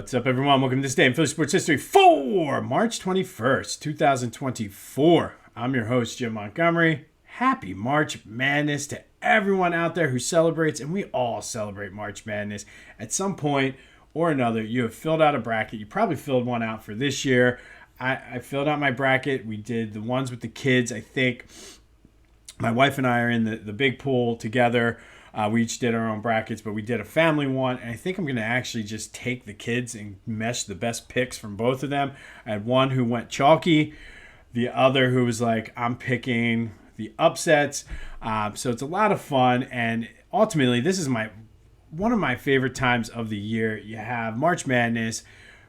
What's up, everyone? Welcome to this day in Philly sports history for March 21st, 2024. I'm your host, Jim Montgomery. Happy March Madness to everyone out there who celebrates, and we all celebrate March Madness. At some point or another, you have filled out a bracket. You probably filled one out for this year. I filled out my bracket. We did the ones with the kids. I think my wife and I are in the big pool together. We each did our own brackets, but we did a family one. And I think I'm going to actually just take the kids and mesh the best picks from both of them. I had one who went chalky, the other who was like, I'm picking the upsets. So it's a lot of fun. And ultimately, this is one of my favorite times of the year. You have March Madness,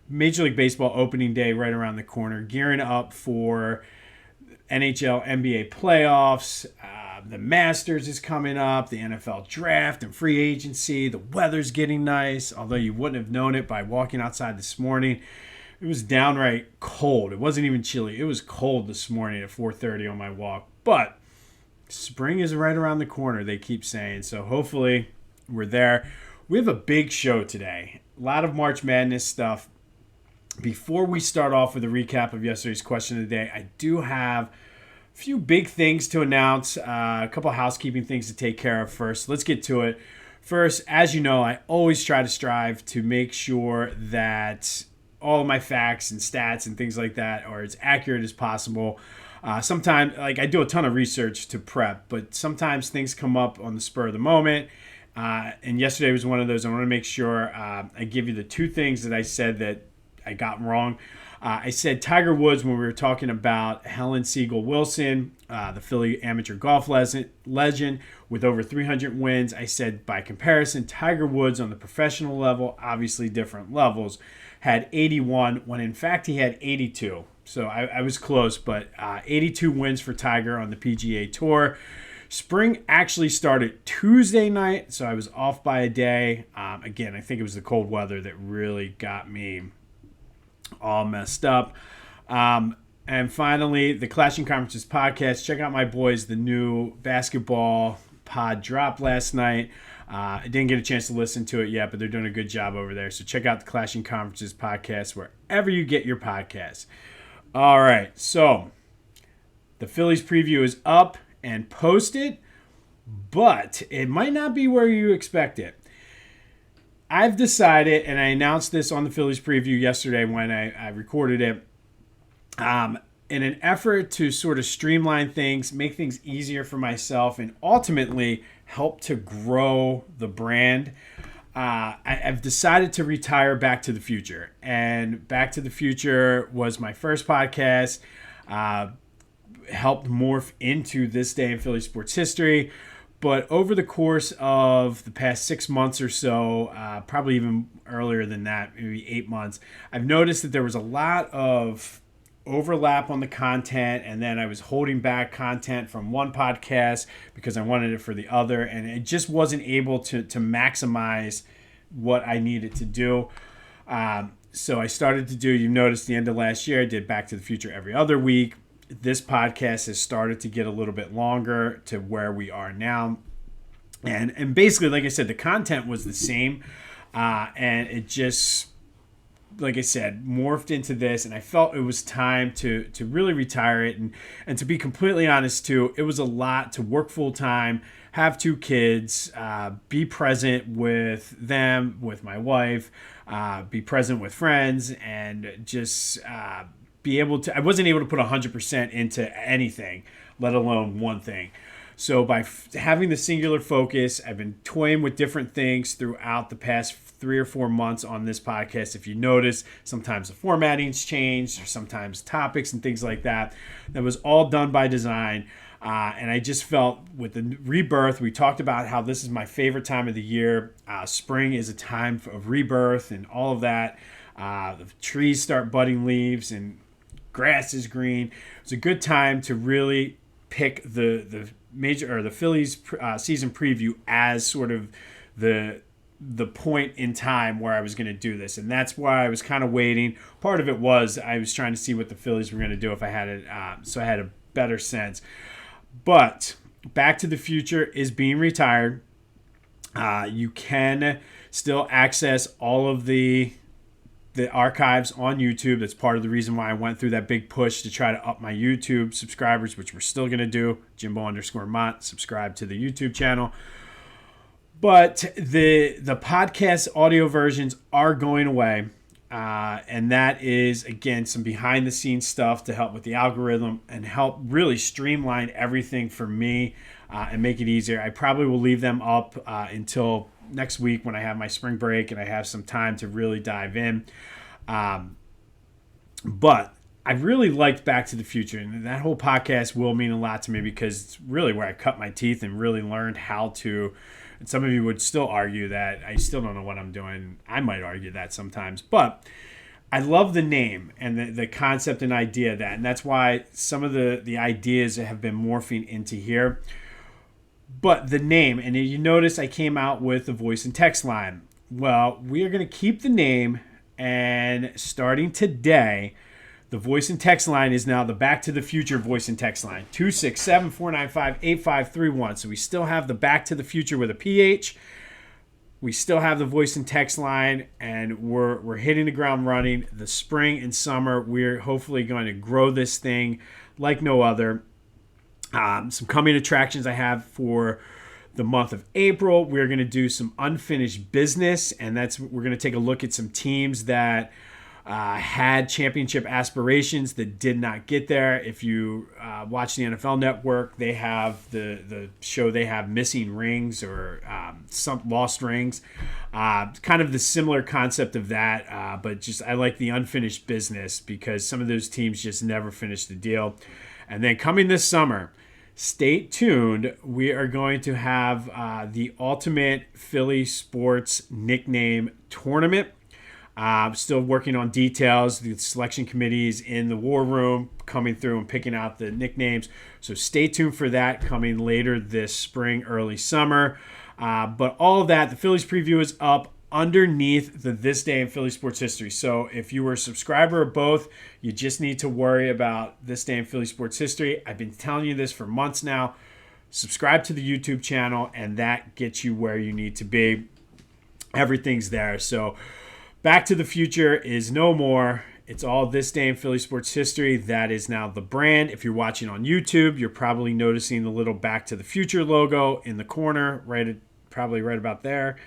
Major League Baseball opening day right around the corner, gearing up for NHL, NBA playoffs. The Masters is coming up, the NFL draft and free agency. The weather's getting nice, although you wouldn't have known it by walking outside this morning. It was downright cold. It wasn't even chilly. It was cold this morning at 4:30 on my walk. But spring is right around the corner, they keep saying. So hopefully we're there. We have a big show today. A lot of March Madness stuff. Before we start off with a recap of yesterday's question of the day, I do have few big things to announce, a couple of housekeeping things to take care of first. Let's get to it. First, as you know, I always try to strive to make sure that all of my facts and stats and things like that are as accurate as possible. Sometimes, I do a ton of research to prep, but sometimes things come up on the spur of the moment. And yesterday was one of those. I want to make sure I give you the two things that I said that I got wrong. I said Tiger Woods when we were talking about Helen Siegel Wilson, the Philly amateur golf legend with over 300 wins. I said by comparison, Tiger Woods on the professional level, obviously different levels, had 81 when in fact he had 82. So I was close, but 82 wins for Tiger on the PGA Tour. Spring actually started Tuesday night, so I was off by a day. Again, I think it was the cold weather that really got me all messed up. And finally, the Clashing Conferences podcast. Check out my boys. The new basketball pod dropped last night. I didn't get a chance to listen to it yet, but they're doing a good job over there. So check out the Clashing Conferences podcast wherever you get your podcasts. All right, so the Phillies preview is up and posted, but it might not be where you expect it. I've decided, and I announced this on the Phillies preview yesterday when I recorded it, in an effort to sort of streamline things, make things easier for myself, and ultimately help to grow the brand, I've decided to retire Back to the Future. And Back to the Future was my first podcast, helped morph into this day in Philly sports history. But over the course of the past 6 months or so, probably even earlier than that, maybe 8 months, I've noticed that there was a lot of overlap on the content, and then I was holding back content from one podcast because I wanted it for the other, and it just wasn't able to maximize what I needed to do. So I started to do, you noticed the end of last year, I did Back to the Future every other week. This podcast has started to get a little bit longer to where we are now. And basically, like I said, the content was the same. And it just, like I said, morphed into this. And I felt it was time to really retire it. And to be completely honest, too, it was a lot to work full time, have 2 kids, be present with them, with my wife, be present with friends, and just I wasn't able to put 100% into anything, let alone one thing. So by having the singular focus, I've been toying with different things throughout the past 3 or 4 months on this podcast. If you notice, sometimes the formatting's changed, or sometimes topics and things like that. That was all done by design. And I just felt with the rebirth, we talked about how this is my favorite time of the year. Spring is a time of rebirth and all of that. The trees start budding leaves and grass is green. It's a good time to really pick the Phillies season preview as sort of the point in time where I was going to do this, and that's why I was kind of waiting. Part of it was I was trying to see what the Phillies were going to do if I had it, so I had a better sense. But Back to the Future is being retired. You can still access all of the the archives on YouTube. That's part of the reason why I went through that big push to try to up my YouTube subscribers, which we're still going to do. Jimbo_Mott, subscribe to the YouTube channel. But the podcast audio versions are going away. And that is, again, some behind the scenes stuff to help with the algorithm and help really streamline everything for me and make it easier. I probably will leave them up until next week when I have my spring break and I have some time to really dive in. But I really liked Back to the Future, and that whole podcast will mean a lot to me because it's really where I cut my teeth and really learned how to. And some of you would still argue that I still don't know what I'm doing. I might argue that sometimes, but I love the name and the concept and idea of that, and that's why some of the ideas have been morphing into here. But the name, and you notice I came out with the voice and text line. Well, we are going to keep the name, and starting today, the voice and text line is now the Back to the Future voice and text line, 267-495-8531. So we still have the Back to the Future with a PH. We still have the voice and text line, and we're hitting the ground running. The spring and summer, we're hopefully going to grow this thing like no other. Some coming attractions I have for the month of April. We're going to do some unfinished business, and we're going to take a look at some teams that had championship aspirations that did not get there. If you watch the NFL Network, they have the show. They have missing rings or some lost rings. Kind of the similar concept of that, but just I like the unfinished business because some of those teams just never finished the deal. And then coming this summer, stay tuned. We are going to have the Ultimate Philly Sports Nickname Tournament. Still working on details. The selection committee is in the war room coming through and picking out the nicknames. So stay tuned for that coming later this spring, early summer. But all of that, the Phillies preview is up underneath the This Day in Philly Sports History. So if you were a subscriber of both, you just need to worry about This Day in Philly Sports History. I've been telling you this for months now. Subscribe to the YouTube channel, and that gets you where you need to be. Everything's there. So Back to the Future is no more. It's all This Day in Philly Sports History. That is now the brand. If you're watching on YouTube, you're probably noticing the little Back to the Future logo in the corner, probably right about there.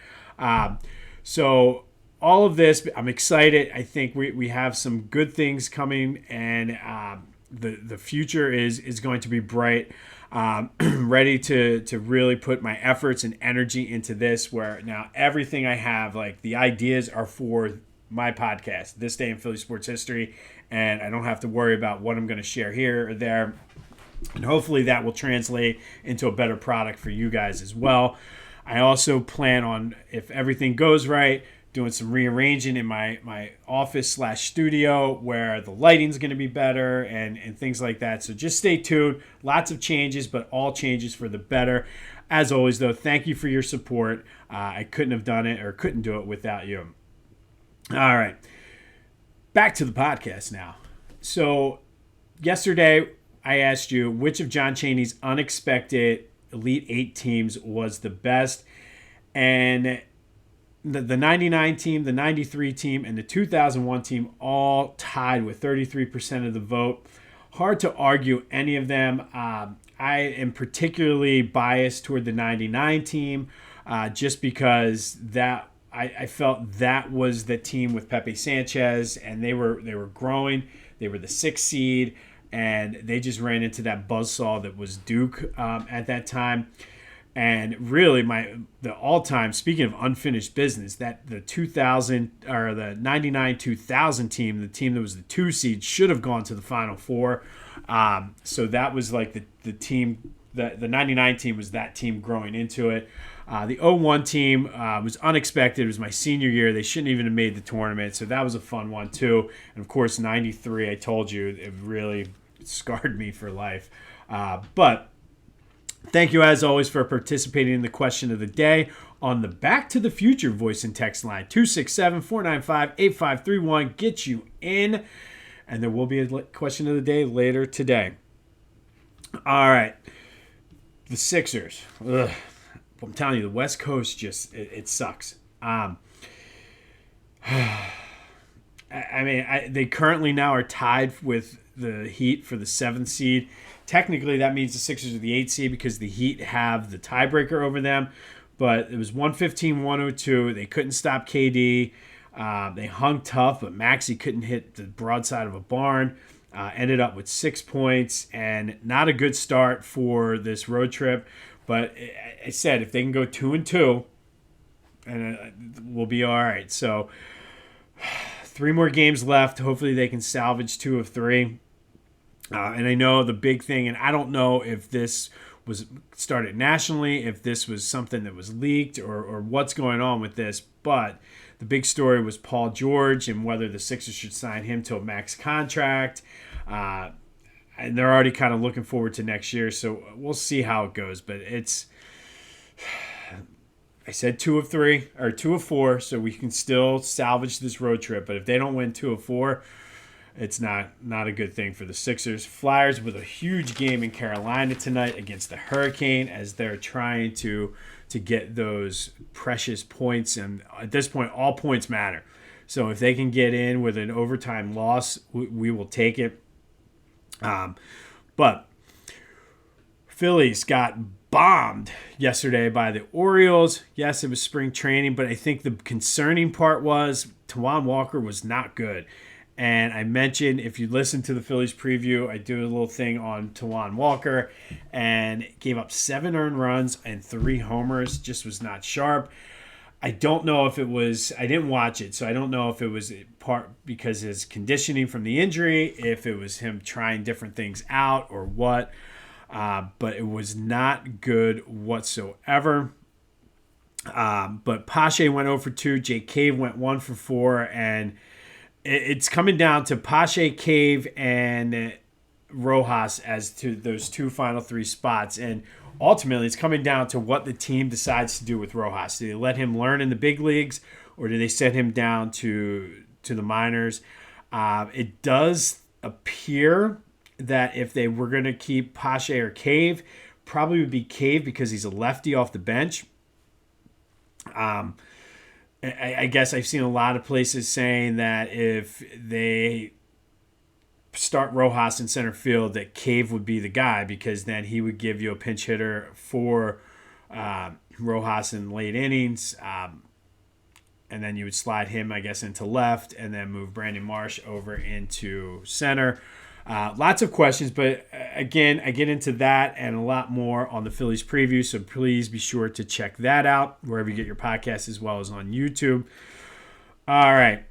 So all of this, I'm excited. I think we have some good things coming, and the future is going to be bright. Ready to really put my efforts and energy into this, where now everything I have, like the ideas are for my podcast, This Day in Philly Sports History, and I don't have to worry about what I'm going to share here or there. And hopefully that will translate into a better product for you guys as well. I also plan on, if everything goes right, doing some rearranging in my office/studio where the lighting's going to be better and things like that. So just stay tuned. Lots of changes, but all changes for the better. As always, though, thank you for your support. I couldn't have done it or couldn't do it without you. All right. Back to the podcast now. So yesterday I asked you which of John Chaney's unexpected Elite Eight teams was the best. And the 99 team, the 93 team, and the 2001 team all tied with 33% of the vote. Hard to argue any of them. I am particularly biased toward the 99 team just because that I felt that was the team with Pepe Sanchez, and they were growing. They were the 6th seed, and they just ran into that buzzsaw that was Duke at that time. And really, the all-time, speaking of unfinished business, that the 2000 or the 99-2000 team, the team that was the 2 seed, should have gone to the Final Four. So that was like the team, the 99 team was that team growing into it. The 01 team was unexpected. It was my senior year. They shouldn't even have made the tournament. So that was a fun one too. And of course, 93, I told you, it really scarred me for life. But thank you, as always, for participating in the question of the day on the Back to the Future voice and text line. 267-495-8531. Get you in. And there will be a question of the day later today. All right. The Sixers. Ugh. I'm telling you, the West Coast just, it sucks. I They currently now are tied with the Heat for the 7th seed. Technically, that means the Sixers are the 8th seed because the Heat have the tiebreaker over them. But it was 115-102. They couldn't stop KD. They hung tough, but Maxey couldn't hit the broadside of a barn. Ended up with 6 points, and not a good start for this road trip. But I said if they can go 2-2, and we'll be all right. So 3 more games left. Hopefully they can salvage 2 of 3. And I know the big thing, and I don't know if this was started nationally, if this was something that was leaked or what's going on with this, but the big story was Paul George and whether the Sixers should sign him to a max contract. And they're already kind of looking forward to next year, so we'll see how it goes. But I said 2 of 3 or 2 of 4, so we can still salvage this road trip. But if they don't win 2 of 4, it's not a good thing for the Sixers. Flyers with a huge game in Carolina tonight against the Hurricane as they're trying to get those precious points. And at this point, all points matter. So if they can get in with an overtime loss, we will take it. But Phillies got bombed yesterday by the Orioles. Yes, it was spring training, but I think the concerning part was Tijuan Walker was not good. And I mentioned, if you listen to the Phillies preview, I do a little thing on Tijuan Walker, and gave up 7 earned runs and 3 homers. Just was not sharp. I don't know if it was, I didn't watch it, so I don't know if it was part because his conditioning from the injury, if it was him trying different things out or what. But it was not good whatsoever. But Pache went 0 for 2. Jake Cave went 1 for 4. And it's coming down to Pache, Cave, and Rojas as to those 2 final 3 spots. And ultimately, it's coming down to what the team decides to do with Rojas. Do they let him learn in the big leagues, or do they send him down to the minors? It does appear that if they were going to keep Pache or Cave, probably would be Cave because he's a lefty off the bench. I guess I've seen a lot of places saying that if they start Rojas in center field, that Cave would be the guy because then he would give you a pinch hitter for Rojas in late innings. And then you would slide him, I guess, into left and then move Brandon Marsh over into center. Lots of questions, but again, I get into that and a lot more on the Phillies preview, so please be sure to check that out wherever you get your podcasts as well as on YouTube. All right.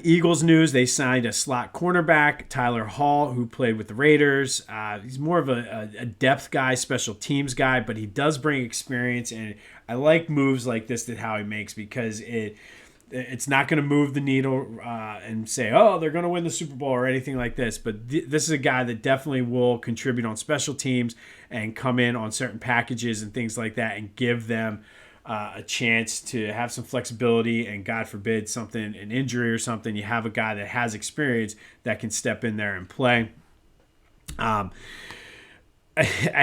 Eagles news, they signed a slot cornerback, Tyler Hall, who played with the Raiders. He's more of a depth guy, special teams guy, but he does bring experience, and I like moves like this that Howie makes because it's not going to move the needle and say, oh, they're going to win the Super Bowl or anything like this. But this is a guy that definitely will contribute on special teams and come in on certain packages and things like that and give them a chance to have some flexibility. And God forbid an injury or something, you have a guy that has experience that can step in there and play. I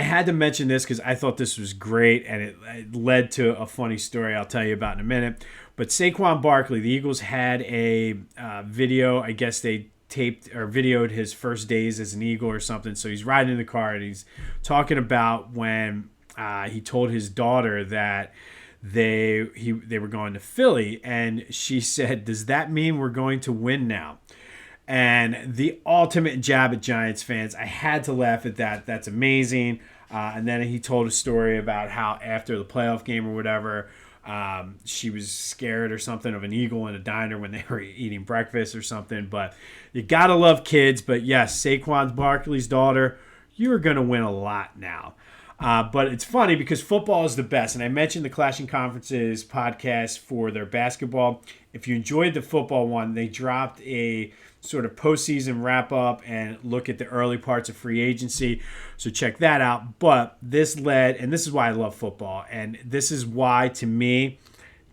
had to mention this because I thought this was great, and it led to a funny story I'll tell you about in a minute. But Saquon Barkley, the Eagles had a video. I guess they taped or videoed his first days as an Eagle or something. So he's riding in the car, and he's talking about when he told his daughter that they were going to Philly, and she said, "Does that mean we're going to win now?" And the ultimate jab at Giants fans. I had to laugh at that. That's amazing. And then he told a story about how after the playoff game or whatever, she was scared or something of an eagle in a diner when they were eating breakfast or something. But you got to love kids. But yes, Saquon Barkley's daughter, you're going to win a lot now. But it's funny because football is the best. And I mentioned the Clashing Conferences podcast for their basketball. If you enjoyed the football one, they dropped a sort of postseason wrap up and look at the early parts of free agency. So check that out. But this led, and this is why I love football. And this is why, to me,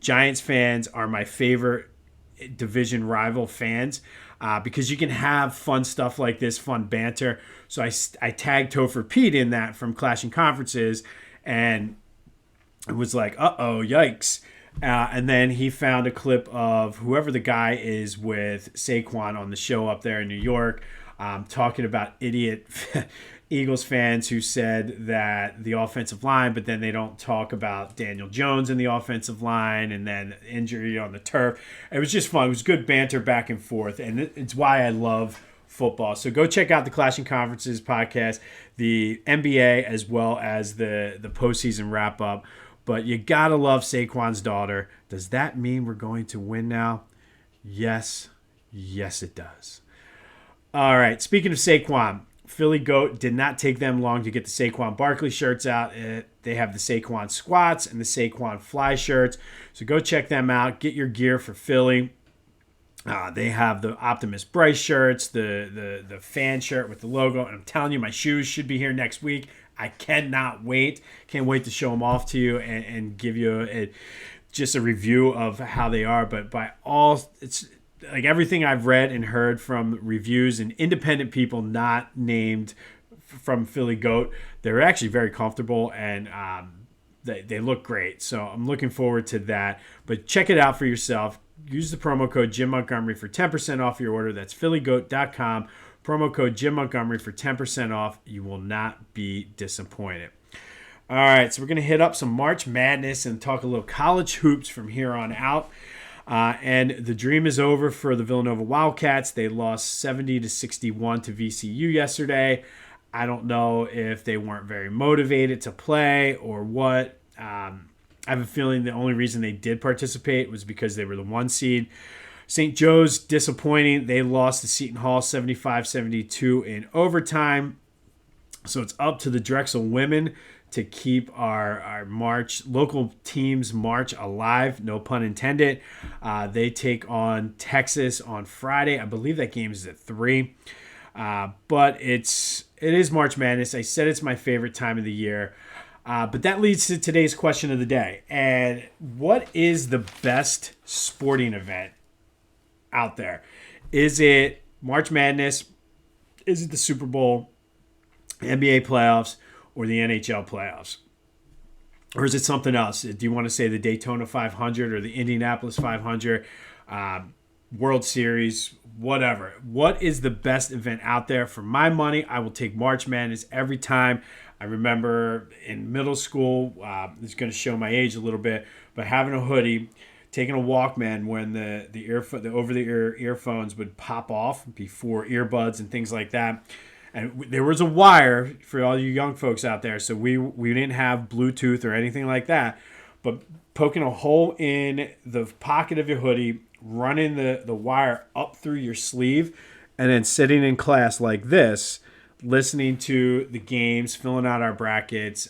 Giants fans are my favorite division rival fans. Because you can have fun stuff like this, fun banter. So I tagged Topher Pete in that from Clashing Conferences, and it was like, uh-oh, yikes. And then he found a clip of whoever the guy is with Saquon on the show up there in New York, talking about idiot Eagles fans who said that the offensive line, but then they don't talk about Daniel Jones in the offensive line and then injury on the turf. It was just fun. It was good banter back and forth, and it's why I love football. So go check out the Clashing Conferences podcast, the NBA, as well as the postseason wrap up. But you gotta love Saquon's daughter. Does that mean we're going to win now? Yes, it does. All right. Speaking of Saquon, Philly Goat did not take them long to get the Saquon Barkley shirts out. They have the Saquon Squats and the Saquon Fly shirts. So go check them out. Get your gear for Philly. They have the Optimus Bryce shirts, the fan shirt with the logo. And I'm telling you, my shoes should be here next week. I cannot wait. Can't wait to show them off to you and give you just a review of how they are. But by all, it's like everything I've read and heard from reviews and independent people not named from Philly Goat, they're actually very comfortable and they look great. So I'm looking forward to that. But check it out for yourself. Use the promo code Jim Montgomery for 10% off your order. That's phillygoat.com. Promo code Jim Montgomery for 10% off. You will not be disappointed. All right, so we're going to hit up some March Madness and talk a little college hoops from here on out. And the dream is over for the Villanova Wildcats. They lost 70-61 to VCU yesterday. I don't know if they weren't very motivated to play or what. I have a feeling the only reason they did participate was because they were the 1 seed. St. Joe's, disappointing. They lost to Seton Hall 75-72 in overtime. So it's up to the Drexel women to keep our March, local teams March alive, no pun intended. They take on Texas on Friday. I believe that game is at 3. But it is March Madness. I said it's my favorite time of the year. But that leads to today's question of the day. And what is the best sporting event out there? Is it March Madness? Is it the Super Bowl, NBA playoffs, or the NHL playoffs? Or is it something else? Do you want to say the Daytona 500 or the Indianapolis 500, World Series, whatever? What is the best event out there? For my money, I will take March Madness every time. I remember in middle school, it's going to show my age a little bit, but having a hoodie, taking a Walkman when the over-the-ear earphones would pop off before earbuds and things like that. And there was a wire for all you young folks out there, so we didn't have Bluetooth or anything like that. But poking a hole in the pocket of your hoodie, running the wire up through your sleeve, and then sitting in class like this, listening to the games, filling out our brackets.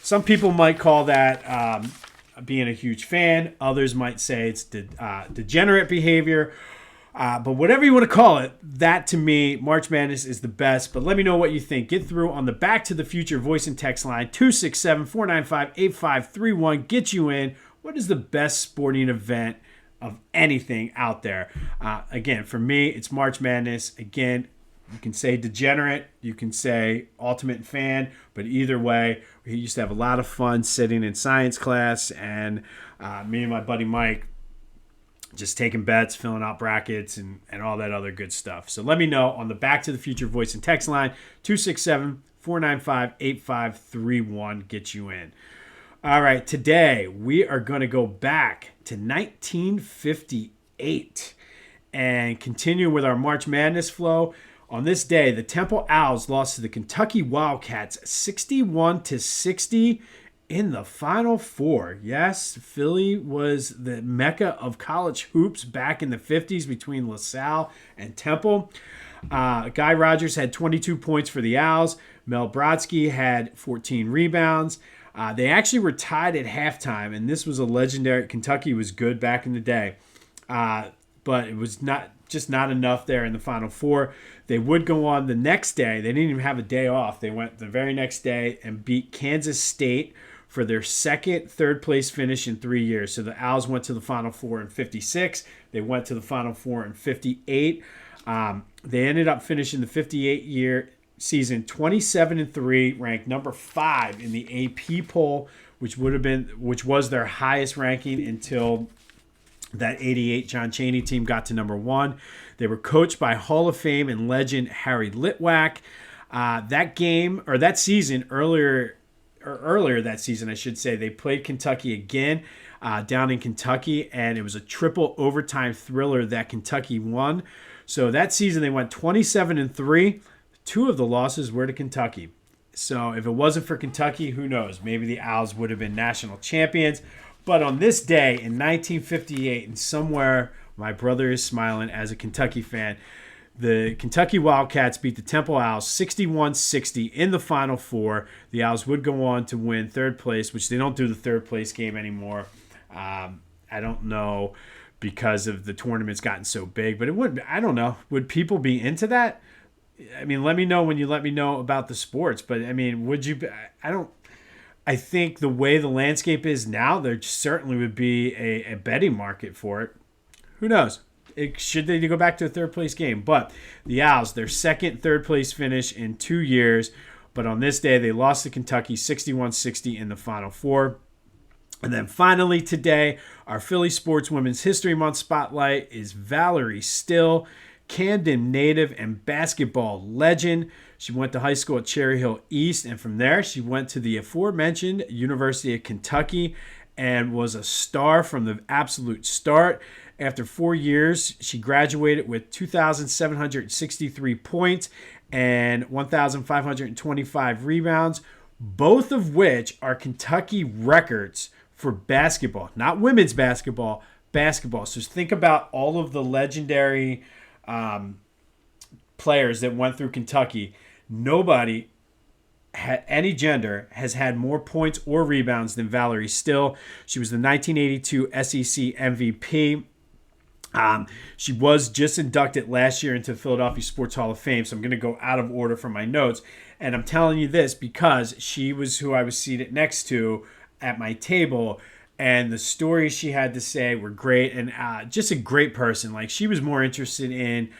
Some people might call that being a huge fan. Others might say it's degenerate behavior. But whatever you want to call it, that to me, March Madness is the best. But let me know what you think. Get through on the Back to the Future voice and text line, 267-495-8531. Get you in. What is the best sporting event of anything out there? Again, for me, it's March Madness. Again, you can say degenerate, you can say ultimate fan, but either way, we used to have a lot of fun sitting in science class, and me and my buddy Mike just taking bets, filling out brackets, and all that other good stuff. So let me know on the Back to the Future voice and text line, 267-495-8531. Get you in. All right, today we are going to go back to 1958 and continue with our March Madness flow. On this day, the Temple Owls lost to the Kentucky Wildcats 61-60 in the Final Four. Yes, Philly was the mecca of college hoops back in the 50s between LaSalle and Temple. Guy Rodgers had 22 points for the Owls. Mel Brodsky had 14 rebounds. They actually were tied at halftime, and this was a legendary. Kentucky was good back in the day, but it was not enough there in the Final Four. They would go on the next day. They didn't even have a day off. They went the very next day and beat Kansas State for their third place finish in 3 years. So the Owls went to the Final Four in 56. They went to the Final Four in 58. They ended up finishing the 58-year season 27-3, ranked number 5 in the AP poll which was their highest ranking until that 88 John Chaney team got to number 1. They were coached by Hall of Fame and legend Harry Litwack. That season, earlier that season, I should say, they played Kentucky again down in Kentucky, and it was a triple overtime thriller that Kentucky won. So that season they went 27-3. 2 of the losses were to Kentucky. So if it wasn't for Kentucky, who knows? Maybe the Owls would have been national champions. But on this day in 1958, and somewhere my brother is smiling as a Kentucky fan, the Kentucky Wildcats beat the Temple Owls 61-60 in the Final Four. The Owls would go on to win third place, which they don't do the third place game anymore. I don't know, because of the tournament's gotten so big, but it would. I don't know. Would people be into that? I mean, let me know when you let me know about the sports. But I mean, would you? I think the way the landscape is now, there certainly would be a betting market for it. Who knows? Should they go back to a third place game? But the Owls, their second third place finish in 2 years. But on this day, they lost to Kentucky 61-60 in the Final Four. And then finally today, our Philly Sports Women's History Month spotlight is Valerie Still, Camden native and basketball legend. She went to high school at Cherry Hill East, and from there she went to the aforementioned University of Kentucky and was a star from the absolute start. After 4 years, she graduated with 2,763 points and 1,525 rebounds, both of which are Kentucky records for basketball, not women's basketball, basketball. So think about all of the legendary players that went through Kentucky. Nobody, any gender, has had more points or rebounds than Valerie Still. She was the 1982 SEC MVP. She was just inducted last year into the Philadelphia Sports Hall of Fame, so I'm going to go out of order from my notes. And I'm telling you this because she was who I was seated next to at my table, and the stories she had to say were great, and just a great person. Like, she was more interested in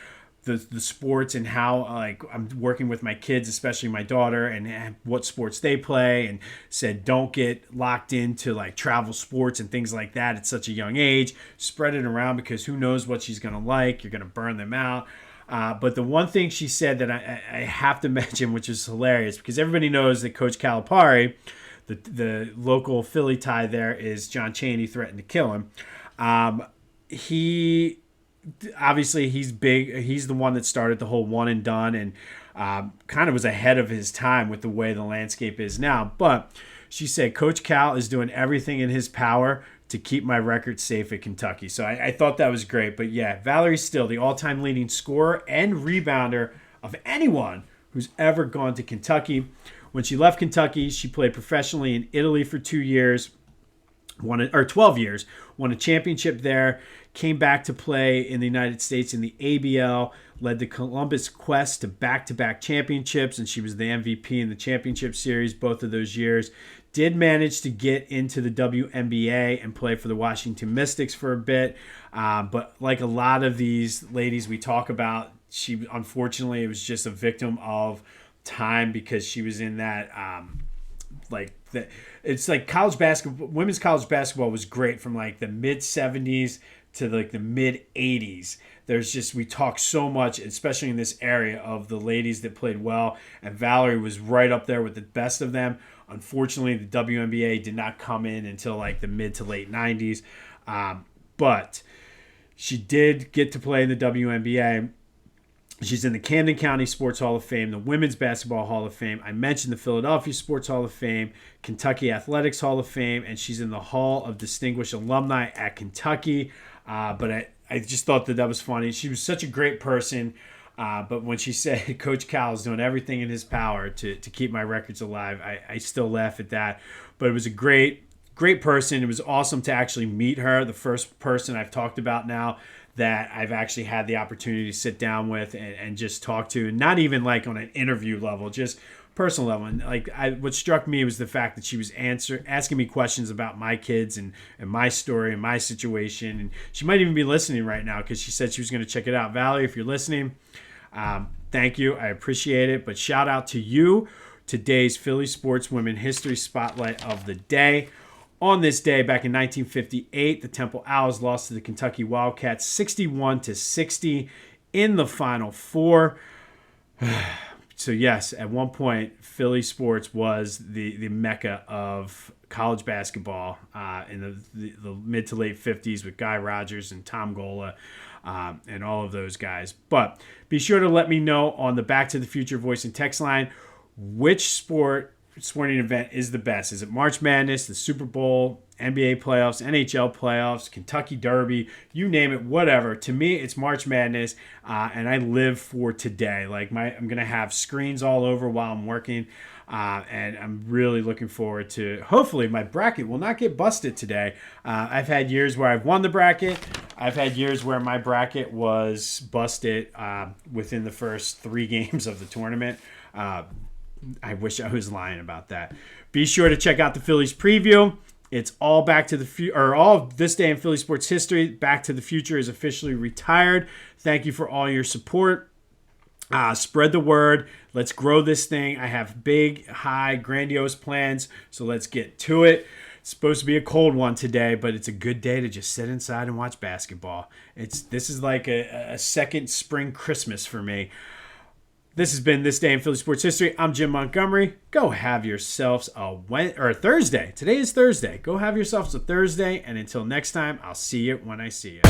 the sports and how, like, I'm working with my kids, especially my daughter, and what sports they play, and said don't get locked into like travel sports and things like that at such a young age. Spread it around, because who knows what she's going to like. You're going to burn them out. But the one thing she said that I have to mention, which is hilarious, because everybody knows that Coach Calipari, the local Philly tie there, is John Chaney threatened to kill him. Obviously he's big. He's the one that started the whole one and done, and kind of was ahead of his time with the way the landscape is now. But she said Coach Cal is doing everything in his power to keep my record safe at Kentucky. So I thought that was great. But yeah, Valerie Still, the all-time leading scorer and rebounder of anyone who's ever gone to Kentucky. When she left Kentucky, she played professionally in Italy for 2 years, 12 years, won a championship there, came back to play in the United States in the ABL, led the Columbus Quest to back-to-back championships, and she was the MVP in the championship series both of those years. Did manage to get into the WNBA and play for the Washington Mystics for a bit, but like a lot of these ladies we talk about, she unfortunately was just a victim of time, because she was in that it's like college basketball. Women's college basketball was great from like the mid 70s to like the mid 80s. We talk so much, especially in this area, of the ladies that played well, and Valerie was right up there with the best of them. Unfortunately, the WNBA did not come in until like the mid to late 90s, but she did get to play in the WNBA. She's in the Camden County Sports Hall of Fame, the Women's Basketball Hall of Fame. I mentioned the Philadelphia Sports Hall of Fame, Kentucky Athletics Hall of Fame, and she's in the Hall of Distinguished Alumni at Kentucky. But I just thought that was funny. She was such a great person. But when she said Coach Cal is doing everything in his power to keep my records alive, I still laugh at that. But it was a great person. It was awesome to actually meet her, the first person I've talked about now that I've actually had the opportunity to sit down with and just talk to, not even like on an interview level, just personal level. And like what struck me was the fact that she was asking me questions about my kids and my story and my situation. And she might even be listening right now, because she said she was going to check it out. Valerie, if you're listening, thank you. I appreciate it. But shout out to you, today's Philly Sportswomen History Spotlight of the day. On this day, back in 1958, the Temple Owls lost to the Kentucky Wildcats 61-60 in the Final Four. So yes, at one point, Philly sports was the mecca of college basketball in the mid to late 50s with Guy Rodgers and Tom Gola and all of those guys. But be sure to let me know on the Back to the Future voice and text line which sporting event is the best. Is it March Madness, the Super Bowl, NBA playoffs, NHL playoffs, Kentucky Derby, you name it, whatever. To me, it's March Madness, and I live for today. Like I'm going to have screens all over while I'm working, and I'm really looking forward to, hopefully my bracket will not get busted today. I've had years where I've won the bracket. I've had years where my bracket was busted within the first 3 games of the tournament. I wish I was lying about that. Be sure to check out the Phillies preview. It's all Back to the Future, or all of this day in Philly sports history. Back to the Future is officially retired. Thank you for all your support. Spread the word. Let's grow this thing. I have big, high, grandiose plans, so let's get to it. It's supposed to be a cold one today, but it's a good day to just sit inside and watch basketball. This is like a second spring Christmas for me. This has been This Day in Philly Sports History. I'm Jim Montgomery. Go have yourselves a Thursday. Today is Thursday. Go have yourselves a Thursday. And until next time, I'll see you when I see you.